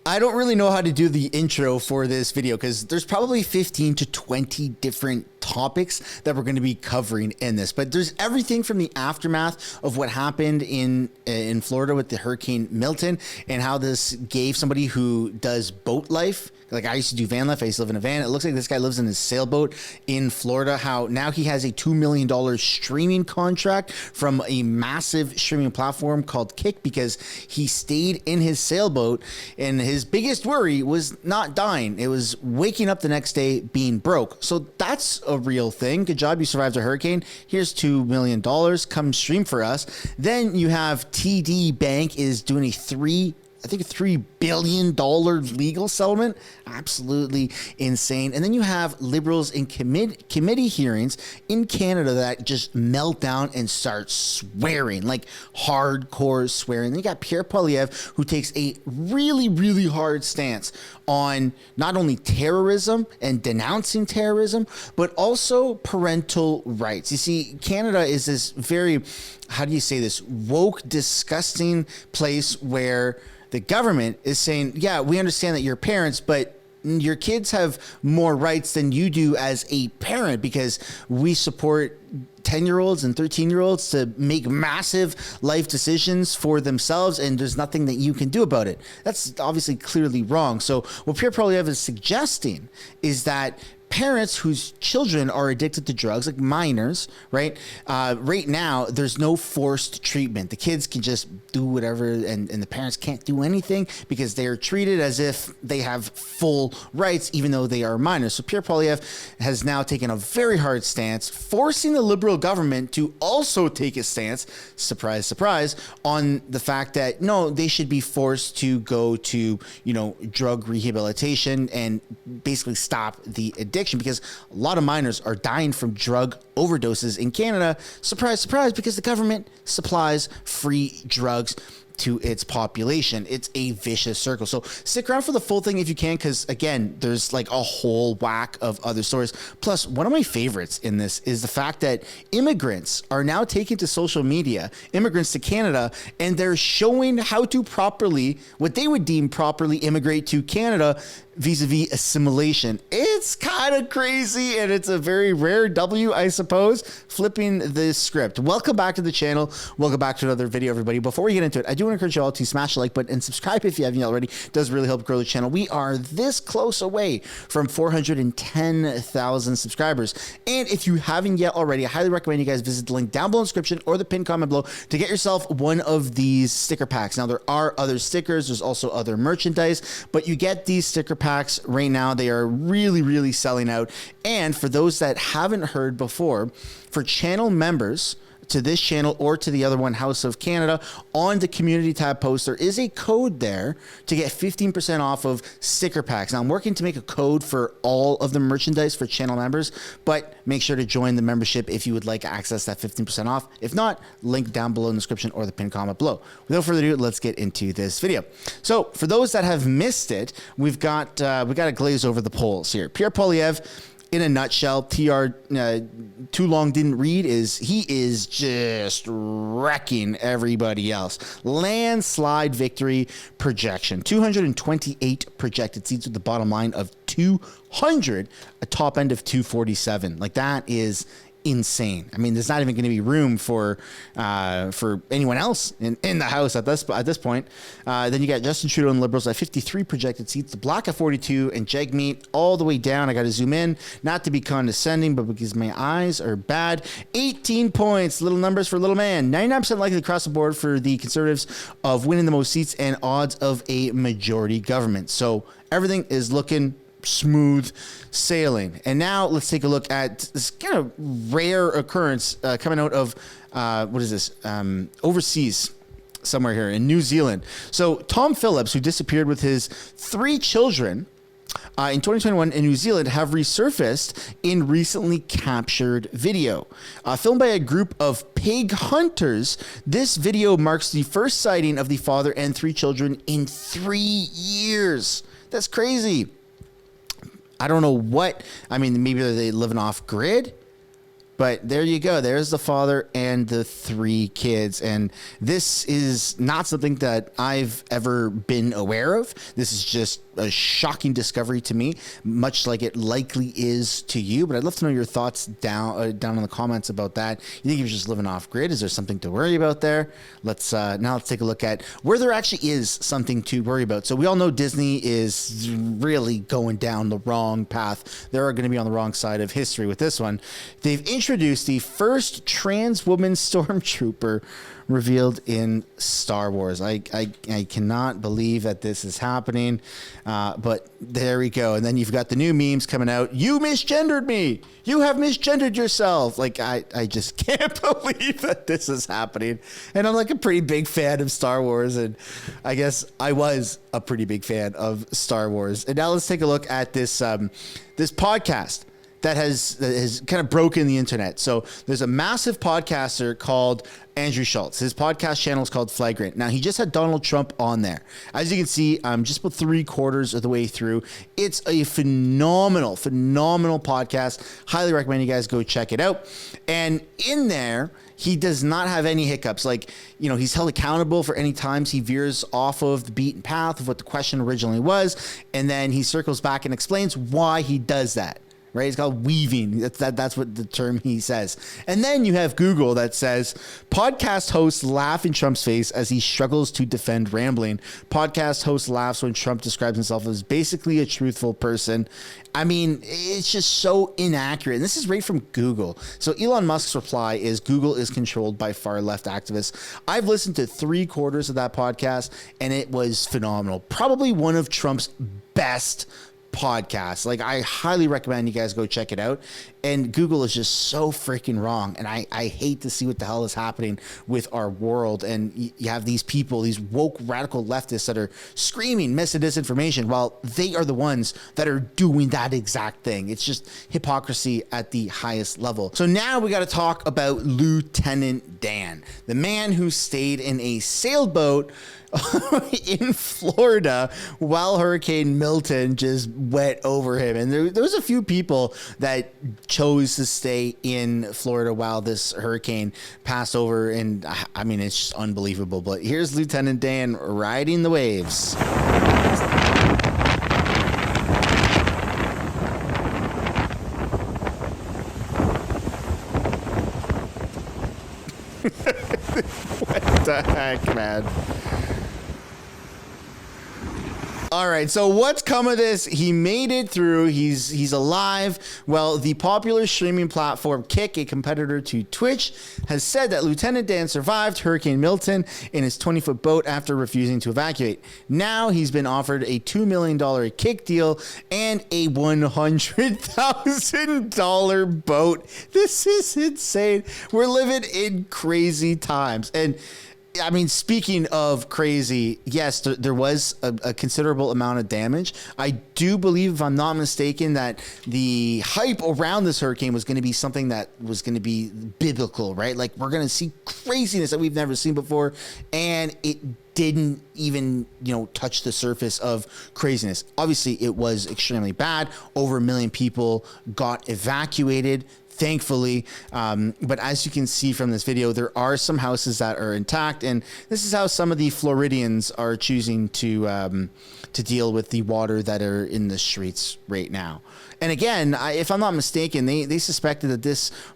I don't really know how to do the intro for this video because there's probably 15 to 20 different topics that we're going to be covering in this, but there's everything from the aftermath of what happened in Florida with the Hurricane Milton and how this gave somebody who does boat life. Like I used to do van life. I used to live in a van. It looks like this guy lives in his sailboat in Florida. How now he has a $2 million streaming contract from a massive streaming platform called Kick because he stayed in his sailboat, and his biggest worry was not dying. It was waking up the next day being broke. So that's a real thing. Good job. You survived a hurricane. Here's $2 million. Come stream for us. Then you have TD Bank is doing a $3 billion legal settlement. Absolutely insane. And then you have liberals in committee hearings in Canada that just melt down and start swearing, like hardcore swearing. Then you got Pierre Poilievre, who takes a really, really hard stance on not only terrorism and denouncing terrorism, but also parental rights. You see, Canada is this very, how do you say this, woke, disgusting place where the government is saying, yeah, we understand that you're parents, but your kids have more rights than you do as a parent because we support 10-year-olds and 13-year-olds to make massive life decisions for themselves, and there's nothing that you can do about it. That's obviously clearly wrong. So what Pierre Poilievre is suggesting is that parents whose children are addicted to drugs, like minors, right? Right now, there's no forced treatment. The kids can just do whatever, and the parents can't do anything because they are treated as if they have full rights, even though they are minors. So Pierre Poilievre has now taken a very hard stance, forcing the Liberal government to also take a stance, surprise, surprise, on the fact that, no, they should be forced to go to, drug rehabilitation and basically stop the addiction, because a lot of minors are dying from drug overdoses in Canada. Surprise, surprise, because the government supplies free drugs to its population. It's a vicious circle. So stick around for the full thing if you can, because again, there's like a whole whack of other stories. Plus, one of my favorites in this is the fact that immigrants are now taking to social media, immigrants to Canada, and they're showing how to properly, what they would deem properly, immigrate to Canada vis-a-vis assimilation. It's kind of crazy, and it's a very rare W, I suppose, flipping the script. Welcome back to the channel. Welcome back to another video, everybody. Before we get into it, I do want to encourage you all to smash the like button and subscribe if you haven't yet already. It does really help grow the channel. We are this close away from 410,000 subscribers. And if you haven't yet already, I highly recommend you guys visit the link down below in the description or the pinned comment below to get yourself one of these sticker packs. Now, there are other stickers. There's also other merchandise, but you get these sticker packs right now. They are really, really selling out. And for those that haven't heard before, for channel members to this channel or to the other one, House of Canada, on the community tab post, there is a code there to get 15% off of sticker packs. Now, I'm working to make a code for all of the merchandise for channel members, but make sure to join the membership if you would like access that 15% off. If not, link down below in the description or the pinned comment below. Without further ado, let's get into this video. So for those that have missed it, we got to glaze over the polls here. Pierre Poilievre, in a nutshell, TR too long didn't read, he is just wrecking everybody else. Landslide victory projection. 228 projected seats with the bottom line of 200, a top end of 247. Like, that is insane. I mean, there's not even going to be room for anyone else in the House at this point. Then you got Justin Trudeau and Liberals at 53 projected seats, the Bloc at 42, and Jagmeet all the way down. I got to zoom in, not to be condescending, but because my eyes are bad. 18 points, little numbers for little man. 99% likely across the board for the Conservatives of winning the most seats and odds of a majority government. So everything is looking smooth sailing. And now let's take a look at this kind of rare occurrence coming out of overseas somewhere here in New Zealand. So Tom Phillips, who disappeared with his 3 children in 2021 in New Zealand, have resurfaced in recently captured video. Filmed by a group of pig hunters, this video marks the first sighting of the father and 3 children in 3 years. That's crazy. I don't know what, I mean, maybe they're living off grid. But there you go. There's the father and the 3 kids. And this is not something that I've ever been aware of. This is just a shocking discovery to me, much like it likely is to you. But I'd love to know your thoughts down in the comments about that. You think you're just living off grid? Is there something to worry about there? Let's take a look at where there actually is something to worry about. So we all know Disney is really going down the wrong path. They're going to be on the wrong side of history with this one. They've introduced the first trans woman stormtrooper revealed in Star Wars. I cannot believe that this is happening, but there we go. And then you've got the new memes coming out. You misgendered me. You have misgendered yourself. Like, I just can't believe that this is happening. And I'm like a pretty big fan of Star Wars, and I guess I was a pretty big fan of Star Wars. And now let's take a look at this this podcast that has kind of broken the internet. So there's a massive podcaster called Andrew Schultz. His podcast channel is called Flagrant. Now, he just had Donald Trump on there. As you can see, I'm just about 3/4 of the way through. It's a phenomenal podcast. Highly recommend you guys go check it out. And in there, he does not have any hiccups. Like, you know, he's held accountable for any times he veers off of the beaten path of what the question originally was. And then he circles back and explains why he does that. Right? It's called weaving. That's what the term he says. And then you have Google that says, podcast hosts laugh in Trump's face as he struggles to defend rambling. Podcast host laughs when Trump describes himself as basically a truthful person. I mean, it's just so inaccurate. And this is right from Google. So Elon Musk's reply is Google is controlled by far left activists. I've listened to 3/4 of that podcast, and it was phenomenal. Probably one of Trump's best podcast. Like, I highly recommend you guys go check it out. And Google is just so freaking wrong. And I hate to see what the hell is happening with our world. And you have these people, these woke radical leftists that are screaming mis and disinformation while they are the ones that are doing that exact thing. It's just hypocrisy at the highest level. So now we got to talk about Lieutenant Dan, the man who stayed in a sailboat in Florida while Hurricane Milton just went over him. And there was a few people that chose to stay in Florida while this hurricane passed over. And I mean, it's just unbelievable. But here's Lieutenant Dan riding the waves. What the heck, man? All right, so what's come of this? He made it through. He's alive. Well, the popular streaming platform Kick, a competitor to Twitch, has said that Lieutenant Dan survived Hurricane Milton in his 20-foot boat after refusing to evacuate. Now he's been offered a $2 million Kick deal and a $100,000 boat. This is insane. We're living in crazy times. And I mean, speaking of crazy, yes, there was a considerable amount of damage. I do believe, if I'm not mistaken, that the hype around this hurricane was going to be something that was going to be biblical, right? Like, we're going to see craziness that we've never seen before, and it didn't even, touch the surface of craziness. Obviously, it was extremely bad. Over 1 million people got evacuated, thankfully. But as you can see from this video, there are some houses that are intact, and this is how some of the Floridians are choosing to deal with the water that are in the streets right now. And again, if I'm not mistaken, they suspected that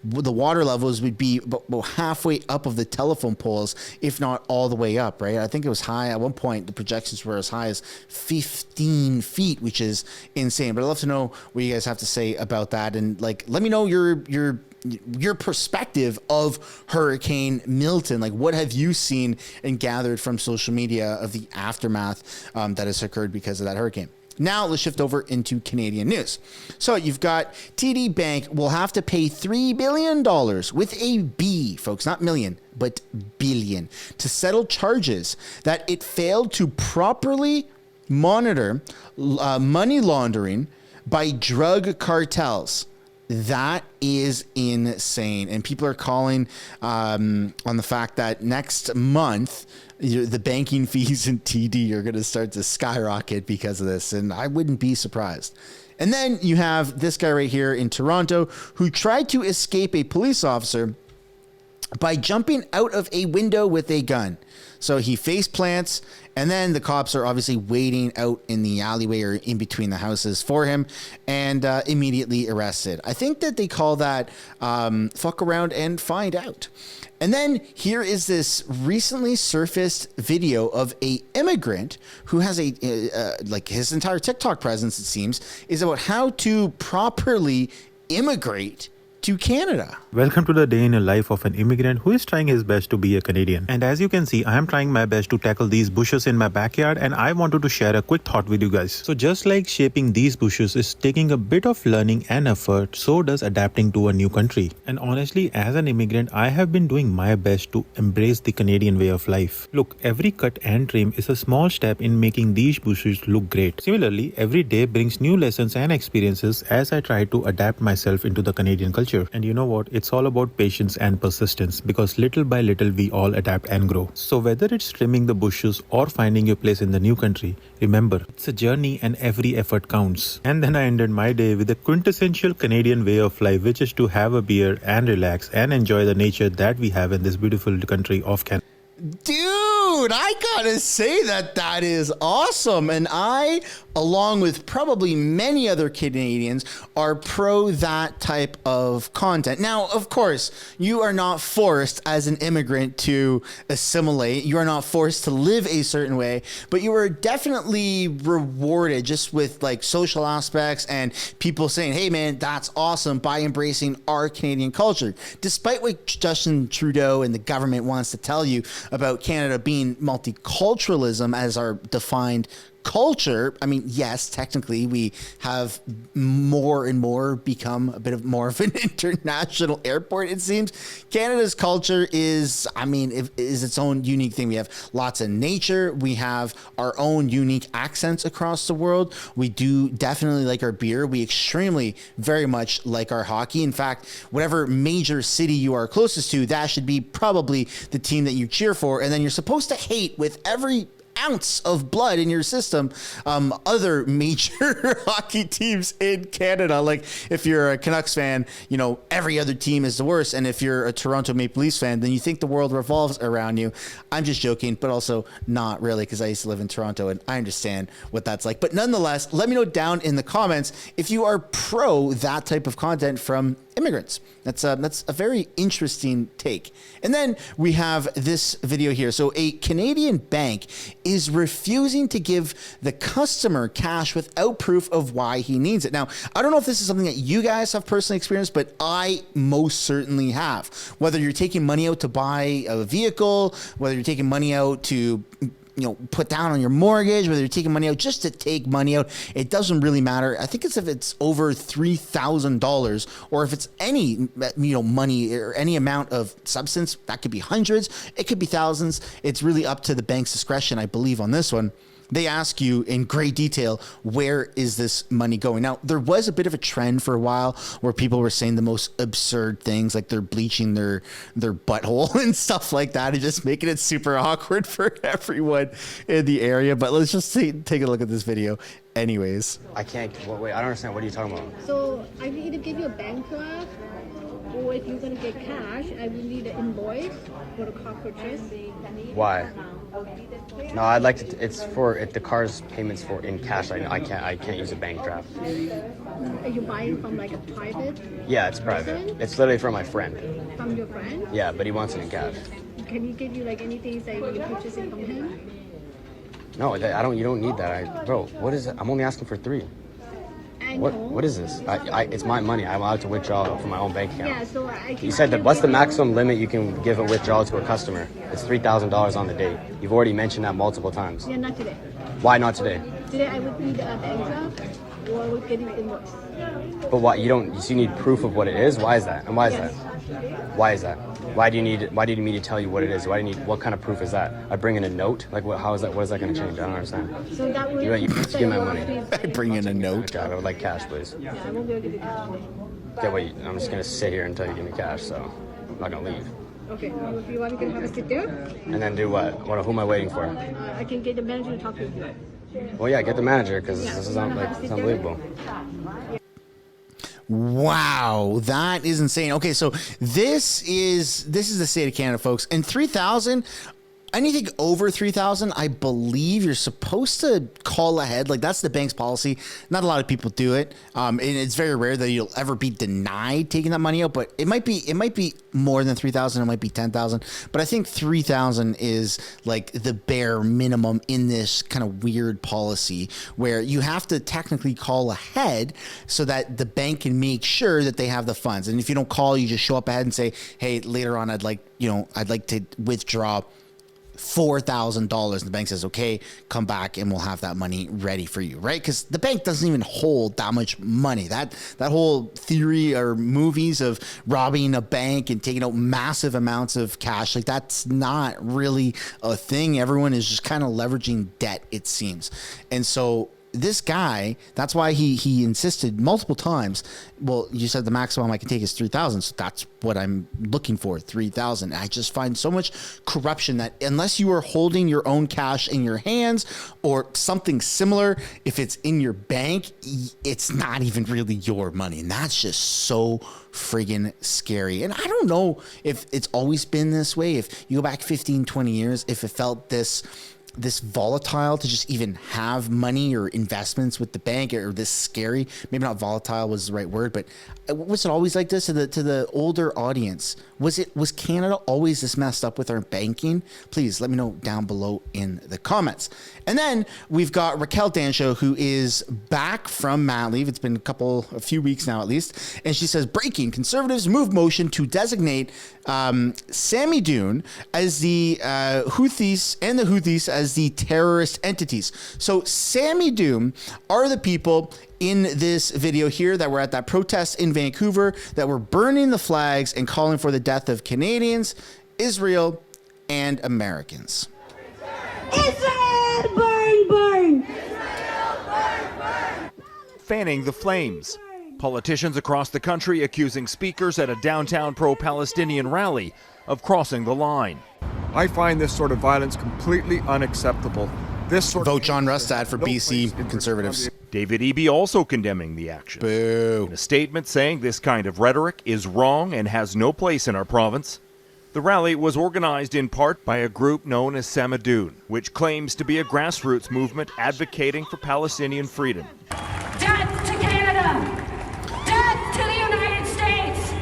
the water levels would be about halfway up of the telephone poles, if not all the way up, right? I think it was high at one point. The projections were as high as 15 feet, which is insane. But I'd love to know what you guys have to say about that. And let me know your perspective of Hurricane Milton. Like, what have you seen and gathered from social media of the aftermath that has occurred because of that hurricane? Now let's shift over into Canadian news. So you've got TD Bank will have to pay $3 billion with a B, folks, not million, but billion, to settle charges that it failed to properly monitor money laundering by drug cartels. That is insane. And people are calling on the fact that next month, the banking fees in TD are going to start to skyrocket because of this. And I wouldn't be surprised. And then you have this guy right here in Toronto who tried to escape a police officer by jumping out of a window with a gun. So he face plants, and then the cops are obviously waiting out in the alleyway or in between the houses for him, and immediately arrested. I think that they call that fuck around and find out. And then here is this recently surfaced video of a immigrant who has like his entire TikTok presence, it seems, is about how to properly immigrate to Canada. Welcome to the day in the life of an immigrant who is trying his best to be a Canadian. And as you can see, I am trying my best to tackle these bushes in my backyard, and I wanted to share a quick thought with you guys. So just like shaping these bushes is taking a bit of learning and effort, so does adapting to a new country. And honestly, as an immigrant, I have been doing my best to embrace the Canadian way of life. Look, every cut and trim is a small step in making these bushes look great. Similarly, every day brings new lessons and experiences as I try to adapt myself into the Canadian culture. And you know what? It's all about patience and persistence, because little by little we all adapt and grow. So whether it's trimming the bushes or finding your place in the new country, remember, it's a journey and every effort counts. And then I ended my day with the quintessential Canadian way of life, which is to have a beer and relax and enjoy the nature that we have in this beautiful country of Canada. Dude, I gotta say that is awesome. And I, along with probably many other Canadians, are pro that type of content. Now, of course, you are not forced as an immigrant to assimilate. You are not forced to live a certain way, but you are definitely rewarded just with like social aspects and people saying, hey man, that's awesome, by embracing our Canadian culture. Despite what Justin Trudeau and the government wants to tell you about Canada being multiculturalism as our defined culture, I mean, yes, technically we have more and more become a bit of more of an international airport, it seems. Canada's culture is, is its own unique thing. We have lots of nature. We have our own unique accents across the world. We do definitely like our beer. We extremely, very much like our hockey. In fact, whatever major city you are closest to, that should be probably the team that you cheer for. And then you're supposed to hate with every ounce of blood in your system other major hockey teams in Canada. Like if you're a Canucks fan, you know, every other team is the worst. And if you're a Toronto Maple Leafs fan, then you think the world revolves around you. I'm just joking, but also not really, because I used to live in Toronto and I understand what that's like. But nonetheless, let me know down in the comments if you are pro that type of content from immigrants. That's a very interesting take. And then we have this video here. So a Canadian bank is refusing to give the customer cash without proof of why he needs it. Now, I don't know if this is something that you guys have personally experienced, but I most certainly have. Whether you're taking money out to buy a vehicle, whether you're taking money out to put down on your mortgage, whether you're taking money out just to take money out, it doesn't really matter. I think it's if it's over $3,000 or if it's any, money or any amount of substance, that could be hundreds, it could be thousands. It's really up to the bank's discretion, I believe, on this one. They ask you in great detail, where is this money going? Now, there was a bit of a trend for a while where people were saying the most absurd things, like they're bleaching their butthole and stuff like that, and just making it super awkward for everyone in the area. But let's just take a look at this video anyways. I can't, wait, I don't understand. What are you talking about? So I can either give you a bank draft, or if you're going to get cash, I will need an invoice for the car purchase. Why? No, I'd like to. It's for if the car's payments for in cash. I can't use a bank draft. Are you buying from like a private? Yeah, it's private. person? It's literally from my friend. From your friend? Yeah, but he wants it in cash. Can he give you like anything that you're purchasing from him? No, I don't. You don't need that. Bro, what is it? I'm only asking for 3. What is this? It's my money. I'm allowed to withdraw from my own bank account. Yeah, so I can. You said that. What's the maximum limit you can give a withdrawal to a customer? It's $3,000 on the day. You've already mentioned that multiple times. Yeah, not today. Why not today? Today I would need a bank draft, or I would get an invoice. But why you don't? You need proof of what it is. Why is that? And why is that? Why is that? Why do you need it? Why do you need me to tell you what it is? Why do you need? What kind of proof is that? I bring in a note. Like what? How is that? What is that going to change? I don't understand. So that would. You give me my money. I bring in a note. Okay, I would like cash, please. Yeah, I won't be able to give you cash today. Okay, wait. I'm just going to sit here until you give me cash. So I'm not going to leave. Okay. If you want, we can have a sit there. And then do what? Who am I waiting for? I can get the manager to talk to you. Well, yeah, get the manager because this is it's unbelievable. Wow, that is insane. Okay, so this is the state of Canada, folks. And 3,000, anything over 3,000, I believe you're supposed to call ahead. Like, that's the bank's policy. Not a lot of people do it. And it's very rare that you'll ever be denied taking that money out, but it might be more than 3,000. It might be 10,000, but I think 3,000 is like the bare minimum in this kind of weird policy where you have to technically call ahead so that the bank can make sure that they have the funds. And if you don't call, you just show up ahead and say, hey, later on, I'd like to withdraw $4,000. The bank says, okay, come back and we'll have that money ready for you, right? Because the bank doesn't even hold that much money. That whole theory or movies of robbing a bank and taking out massive amounts of cash, like that's not really a thing. Everyone is just kind of leveraging debt, it seems. And so this guy, that's why he insisted multiple times, well, you said the maximum I can take is 3,000, so that's what I'm looking for, 3,000. I just find so much corruption that unless you are holding your own cash in your hands or something similar, if it's in your bank, it's not even really your money. And that's just so friggin' scary. And I don't know if it's always been this way. If you go back 15, 20 years, if it felt this volatile to just even have money or investments with the bank, or this scary, maybe not volatile was the right word, but was it always like this to the older audience? Was Canada always this messed up with our banking? Please let me know down below in the comments. And then we've got Raquel Dancho, who is back from mat leave. It's been a few weeks now at least. And she says, breaking, Conservatives move motion to designate Sami Dune as the Houthis as the terrorist entities. So Sami Dune are the people in this video here that were at that protest in Vancouver that were burning the flags and calling for the death of Canadians, Israel, and Americans. Israel, burn, burn! Fanning the flames. Politicians across the country accusing speakers at a downtown pro-Palestinian rally of crossing the line. I find this sort of violence completely unacceptable. Vote John Rustad for BC Conservatives. David Eby also condemning the action. Boo. In a statement saying this kind of rhetoric is wrong and has no place in our province. The rally was organized in part by a group known as Samadoun, which claims to be a grassroots movement advocating for Palestinian freedom. Death to Canada! Death to the United States!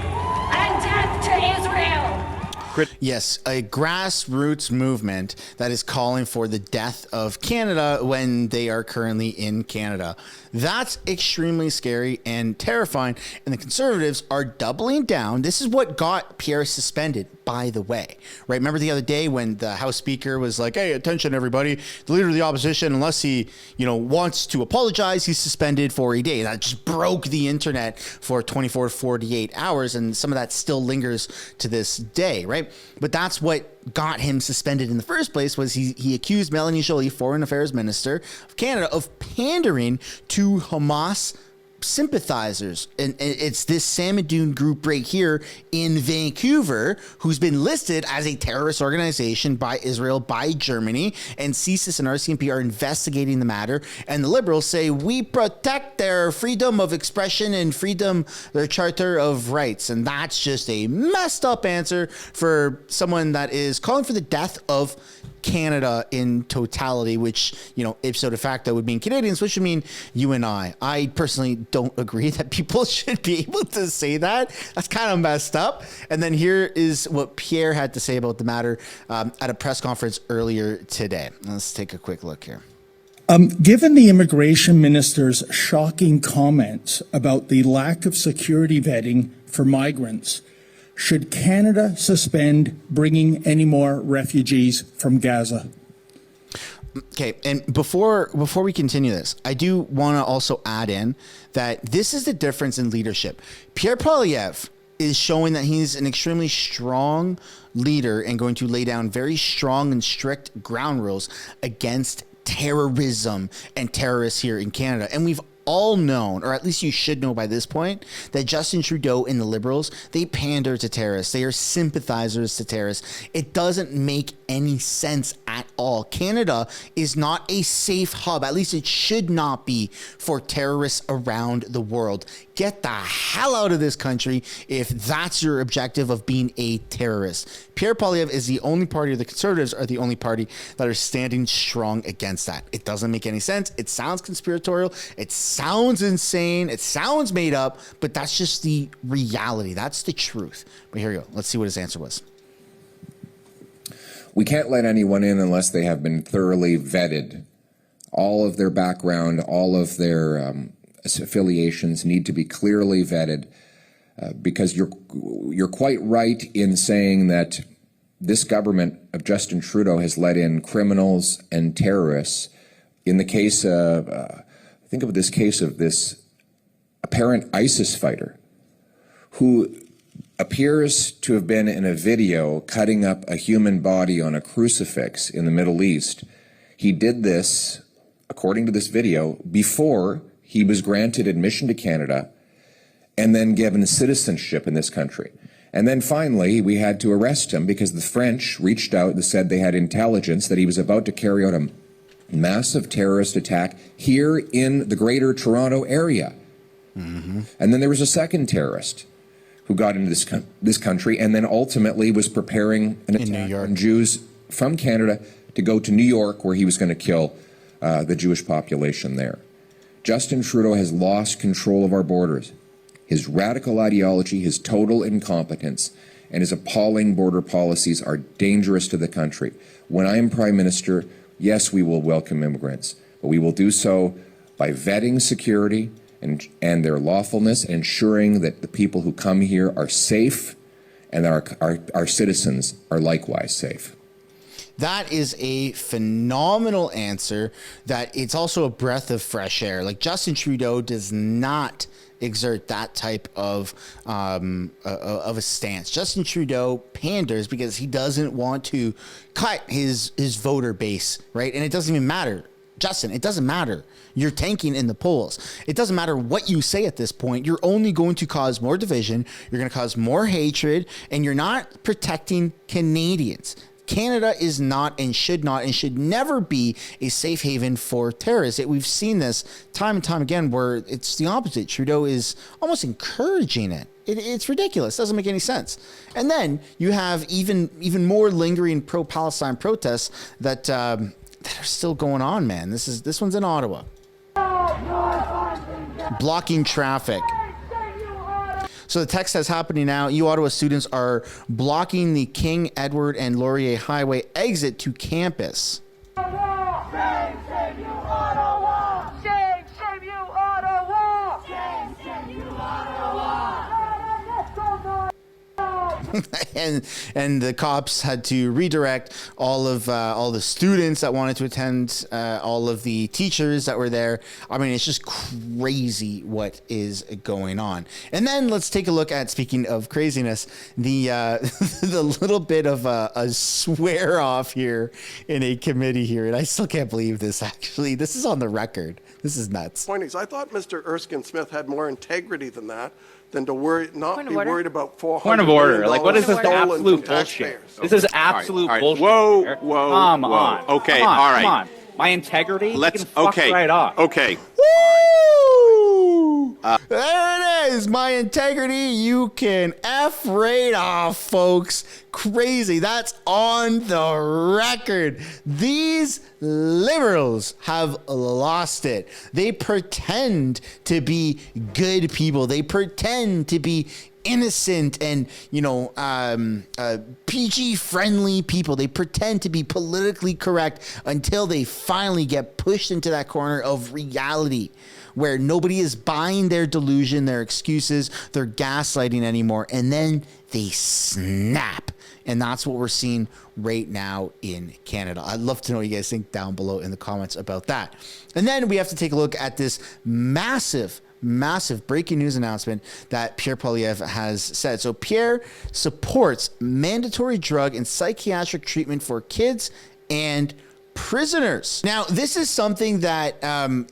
And death to Israel! Yes, a grassroots movement that is calling for the death of Canada when they are currently in Canada. That's extremely scary and terrifying. And the Conservatives are doubling down. This is what got Pierre suspended, by the way. Right? Remember the other day when the House Speaker was like, hey, attention, everybody. The Leader of the Opposition, unless he, wants to apologize, he's suspended for a day. That just broke the internet for 24 to 48 hours. And some of that still lingers to this day, right? But that's what got him suspended in the first place. Was he accused Melanie Joly, Foreign Affairs Minister of Canada, of pandering to Hamas sympathizers. And it's this Samadoun group right here in Vancouver who's been listed as a terrorist organization by Israel, by Germany, and CSIS and RCMP are investigating the matter. And the Liberals say we protect their freedom of expression and their Charter of Rights. And that's just a messed up answer for someone that is calling for the death of Canada in totality, which, ipso de facto would mean Canadians, which would mean you and I. I personally don't agree that people should be able to say that. That's kind of messed up. And then here is what Pierre had to say about the matter at a press conference earlier today. Let's take a quick look here. Given the immigration minister's shocking comments about the lack of security vetting for migrants, should Canada suspend bringing any more refugees from Gaza? Okay, and before we continue this, I do want to also add in that this is the difference in leadership. Pierre Poilievre is showing that he's an extremely strong leader and going to lay down very strong and strict ground rules against terrorism and terrorists here in Canada. And we've all known, or at least you should know by this point, that Justin Trudeau and the Liberals, they pander to terrorists. They are sympathizers to terrorists. It doesn't make any sense at all. Canada is not a safe hub. At least it should not be for terrorists around the world. Get the hell out of this country if that's your objective of being a terrorist. Pierre Poilievre is the only party, or the Conservatives are the only party that are standing strong against that. It doesn't make any sense. It sounds conspiratorial. It sounds insane. It sounds made up, but that's just the reality. That's the truth. But here we go. Let's see what his answer was. We can't let anyone in unless they have been thoroughly vetted. All of their background, all of their affiliations need to be clearly vetted, because you're quite right in saying that this government of Justin Trudeau has let in criminals and terrorists. In the case of, think of this case of this apparent ISIS fighter who appears to have been in a video cutting up a human body on a crucifix in the Middle East. He did this, according to this video, before he was granted admission to Canada and then given citizenship in this country. And then finally, we had to arrest him because the French reached out and said they had intelligence that he was about to carry out a massive terrorist attack here in the greater Toronto area. Mm-hmm. And then there was a second terrorist who got into this country and then ultimately was preparing an attack on Jews from Canada to go to New York, where he was going to kill the Jewish population there. Justin Trudeau has lost control of our borders. His radical ideology, his total incompetence, and his appalling border policies are dangerous to the country. When I am Prime Minister, yes, we will welcome immigrants, but we will do so by vetting security and their lawfulness, and ensuring that the people who come here are safe and our citizens are likewise safe. That is a phenomenal answer. That it's also a breath of fresh air. Like, Justin Trudeau does not exert that type of a stance. Justin Trudeau panders because he doesn't want to cut his voter base, right? And it doesn't even matter. Justin, it doesn't matter. You're tanking in the polls. It doesn't matter what you say at this point. You're only going to cause more division. You're going to cause more hatred, and you're not protecting Canadians. Canada is not and should never be a safe haven for terrorists. We've seen this time and time again where it's the opposite. Trudeau is almost encouraging it. It's ridiculous. Doesn't make any sense. And then you have even more lingering pro-Palestine protests that are still going on, man. This one's in Ottawa. Blocking traffic. So the text that's happening now, you Ottawa students are blocking the King Edward and Laurier Highway exit to campus. Shame, shame you, Ottawa! Shame, shame you, Ottawa! Shame, shame you, Ottawa! and the cops had to redirect all the students that wanted to attend, all of the teachers that were there. I mean, it's just crazy what is going on. And then let's take a look at, speaking of craziness, the the little bit of a swear off here in a committee here, and I still can't believe this. Actually, this is on the record. This is nuts. Point is, I thought Mr. Erskine Smith had more integrity than that. Than to worry, not be worried about $400 Point of order. million Like, what is this stolen absolute from bullshit? taxpayers. This is absolute bullshit. Whoa, whoa, Come whoa. on. Okay, Come on, all right. Come on. My integrity? Let's, you can fuck right off. Okay. There it is. My integrity. You can F right off, folks. Crazy. That's on the record. These liberals have lost it. They pretend to be good people. They pretend to be innocent and, PG friendly people. They pretend to be politically correct until they finally get pushed into that corner of reality where nobody is buying their delusion, their excuses, their gaslighting anymore. And then they snap. And that's what we're seeing right now in Canada. I'd love to know what you guys think down below in the comments about that. And then we have to take a look at this massive breaking news announcement that Pierre Poilievre has said. So Pierre supports mandatory drug and psychiatric treatment for kids and prisoners. Now, this is something that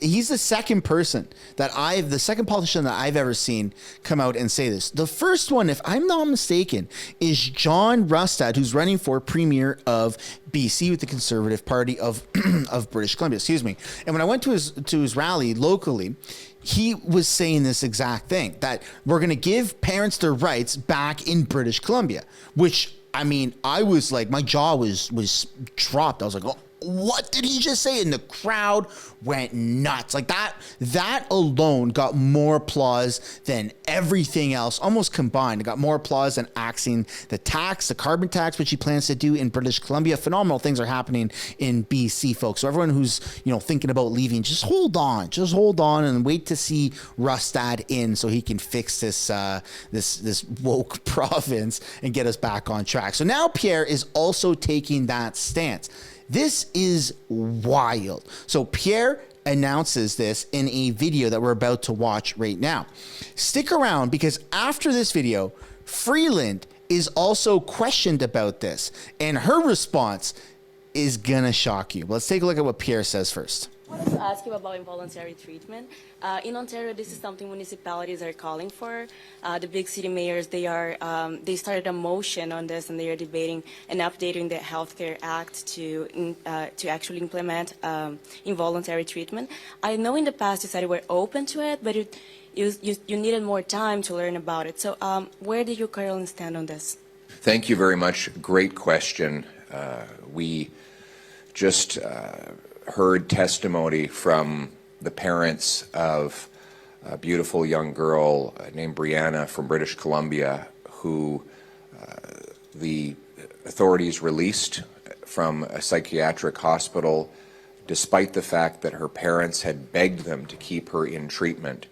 he's the second politician that I've ever seen come out and say this. The first one, if I'm not mistaken, is John Rustad, who's running for Premier of BC with the Conservative Party of British Columbia. Excuse me. And when I went to his rally locally, he was saying this exact thing, that we're going to give parents their rights back in British Columbia, which, I mean, I was like, my jaw was dropped. I was like, oh, what did he just say? And the crowd went nuts. Like that alone got more applause than everything else, almost combined. It got more applause than axing the carbon tax, which he plans to do in British Columbia. Phenomenal things are happening in BC, folks. So everyone who's, thinking about leaving, just hold on and wait to see Rustad in so he can fix this woke province and get us back on track. So now Pierre is also taking that stance. This is wild. So Pierre announces this in a video that we're about to watch right now. Stick around, because after this video, Freeland is also questioned about this, and her response is gonna shock you. Let's take a look at what Pierre says first. I wanted to ask you about involuntary treatment. In Ontario, this is something municipalities are calling for. The big city mayors, they started a motion on this, and they are debating and updating the Healthcare Act to actually implement involuntary treatment. I know in the past you said you were open to it, but you needed more time to learn about it. So where do you currently stand on this? Thank you very much. Great question. We just heard testimony from the parents of a beautiful young girl named Brianna from British Columbia, who the authorities released from a psychiatric hospital despite the fact that her parents had begged them to keep her in treatment.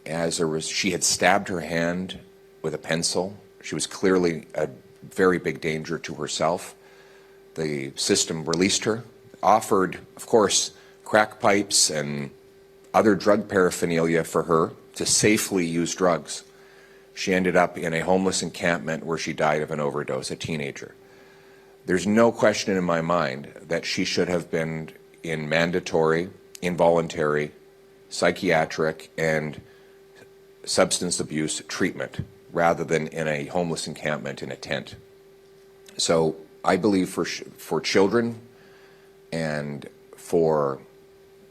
She had stabbed her hand with a pencil. She was clearly a very big danger to herself. The system released her, offered, of course, crack pipes and other drug paraphernalia for her to safely use drugs. She ended up in a homeless encampment where she died of an overdose, a teenager. There's no question in my mind that she should have been in mandatory, involuntary, psychiatric, and substance abuse treatment rather than in a homeless encampment in a tent. So I believe for children and for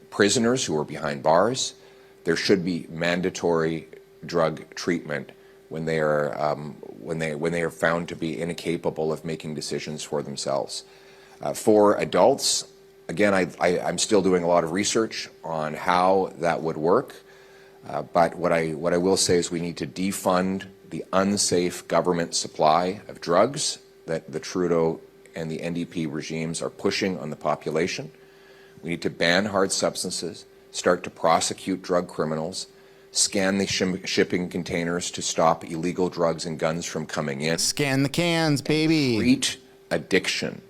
prisoners who are behind bars, there should be mandatory drug treatment when they are found to be incapable of making decisions for themselves. For adults, again, I'm still doing a lot of research on how that would work. But what I will say is we need to defund the unsafe government supply of drugs that the Trudeau and the NDP regimes are pushing on the population. We need to ban hard substances, start to prosecute drug criminals, scan the shipping containers to stop illegal drugs and guns from coming in. Scan the cans, baby. Treat addiction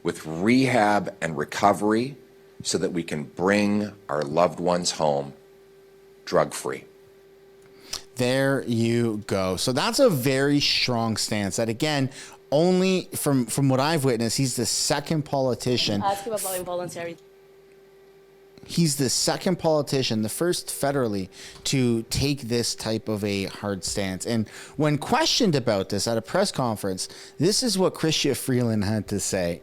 with rehab and recovery so that we can bring our loved ones home drug-free. There you go. So that's a very strong stance. That, again, only from what I've witnessed, he's the second politician. Ask you about involuntary. He's the second politician, the first federally, to take this type of a hard stance. And when questioned about this at a press conference, this is what Chrystia Freeland had to say.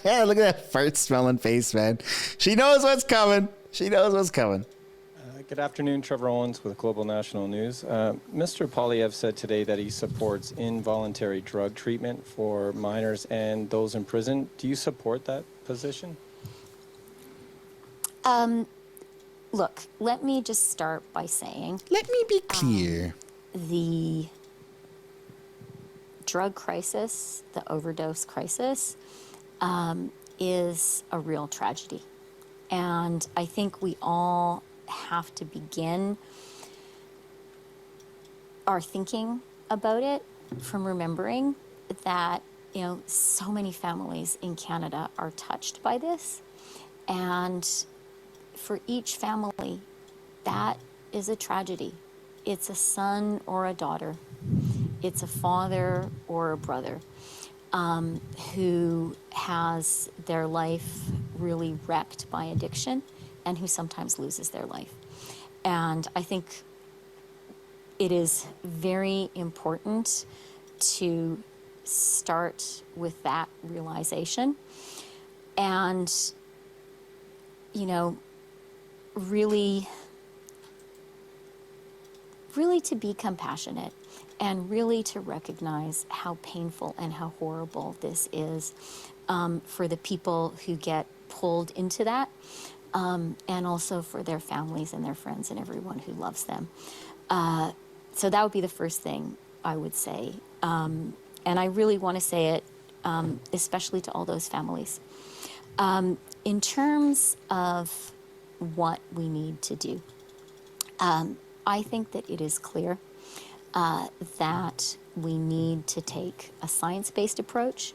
Look at that fart-smelling face, man. She knows what's coming. She knows what's coming. Good afternoon, Trevor Owens with Global National News. Mr. Poilievre said today that he supports involuntary drug treatment for minors and those in prison. Do you support that position? Look, let me just start by saying... Let me be clear. The drug crisis, the overdose crisis, is a real tragedy. And I think we all have to begin our thinking about it from remembering that, so many families in Canada are touched by this. And for each family, that is a tragedy. It's a son or a daughter. It's a father or a brother. who has their life really wrecked by addiction and who sometimes loses their life. And I think it is very important to start with that realization and, you know, really to be compassionate and really to recognize how painful and how horrible this is for the people who get pulled into that, and also for their families and their friends and everyone who loves them. So that would be the first thing I would say. And I really want to say it, especially to all those families. In terms of what we need to do, I think that it is clear that we need to take a science-based approach.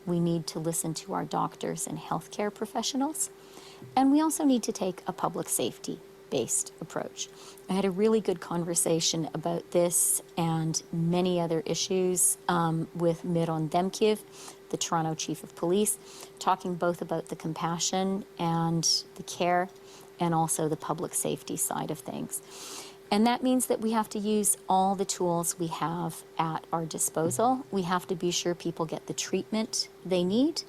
We need to listen to our doctors and healthcare professionals. And we also need to take a public safety-based approach. I had a really good conversation about this and many other issues with Miron Demkiv, the Toronto Chief of Police, talking both about the compassion and the care and also the public safety side of things. And that means that we have to use all the tools we have at our disposal. We have to be sure people get the treatment they need.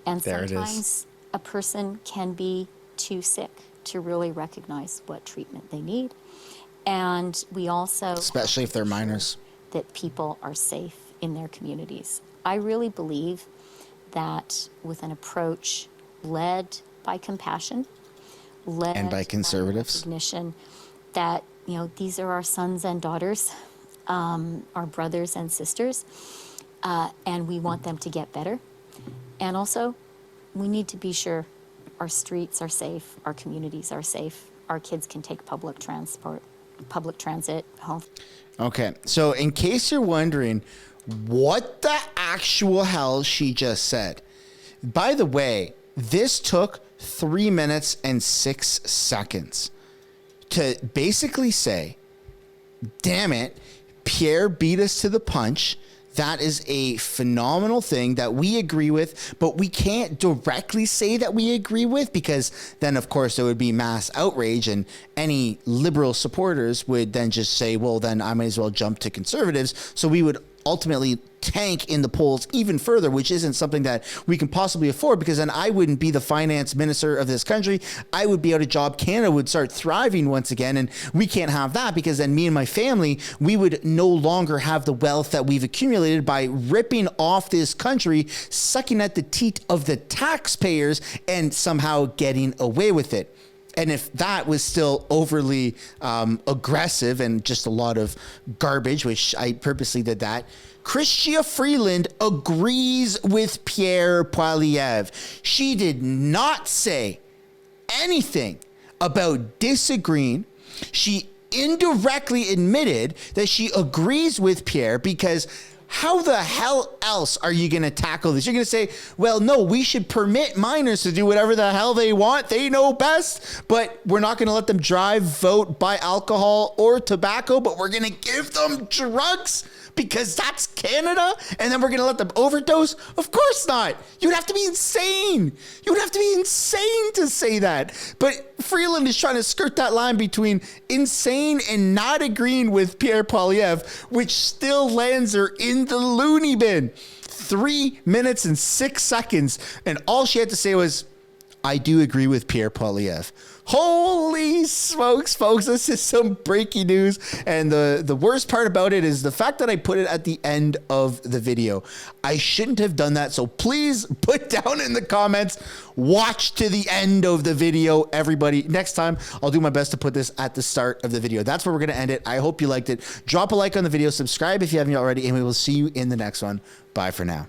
And sometimes a person can be too sick to really recognize what treatment they need. And we also, especially if they're minors, that people are safe in their communities. I really believe that with an approach led by compassion, led and by conservatives, recognition that, you know, these are our sons and daughters, our brothers and sisters, and we want them to get better. And also, we need to be sure our streets are safe, our communities are safe, our kids can take public transit home. Okay, so in case you're wondering what the actual hell she just said, by the way, this took 3 minutes and 6 seconds to basically say, damn it, Pierre beat us to the punch. That is a phenomenal thing that we agree with, but we can't directly say that we agree with, because then, of course, there would be mass outrage and any liberal supporters would then just say, well, then I might as well jump to conservatives. So we would ultimately tank in the polls even further, which isn't something that we can possibly afford, because then I wouldn't be the finance minister of this country. I would be out of job. Canada would start thriving once again. And we can't have that, because then me and my family, we would no longer have the wealth that we've accumulated by ripping off this country, sucking at the teat of the taxpayers and somehow getting away with it. And if that was still overly aggressive and just a lot of garbage, which I purposely did that, Chrystia Freeland agrees with Pierre Poilievre. She did not say anything about disagreeing. She indirectly admitted that she agrees with Pierre, because how the hell else are you going to tackle this? You're going to say, well, no, we should permit minors to do whatever the hell they want. They know best, but we're not going to let them drive, vote, buy alcohol or tobacco, but we're going to give them drugs because that's Canada, and then we're going to let them overdose? Of course not. You'd have to be insane. You would have to be insane to say that. But Freeland is trying to skirt that line between insane and not agreeing with Pierre Poilievre, which still lands her in the loony bin. 3 minutes and 6 seconds, and all she had to say was, I do agree with Pierre Poilievre. Holy smokes, folks, this is some breaking news. And the worst part about it is the fact that I put it at the end of the video. I shouldn't have done that. So please put down in the comments, watch to the end of the video, everybody. Next time, I'll do my best to put this at the start of the video. That's where we're going to end it. I hope you liked it. Drop a like on the video, subscribe if you haven't already, and we will see you in the next one. Bye for now.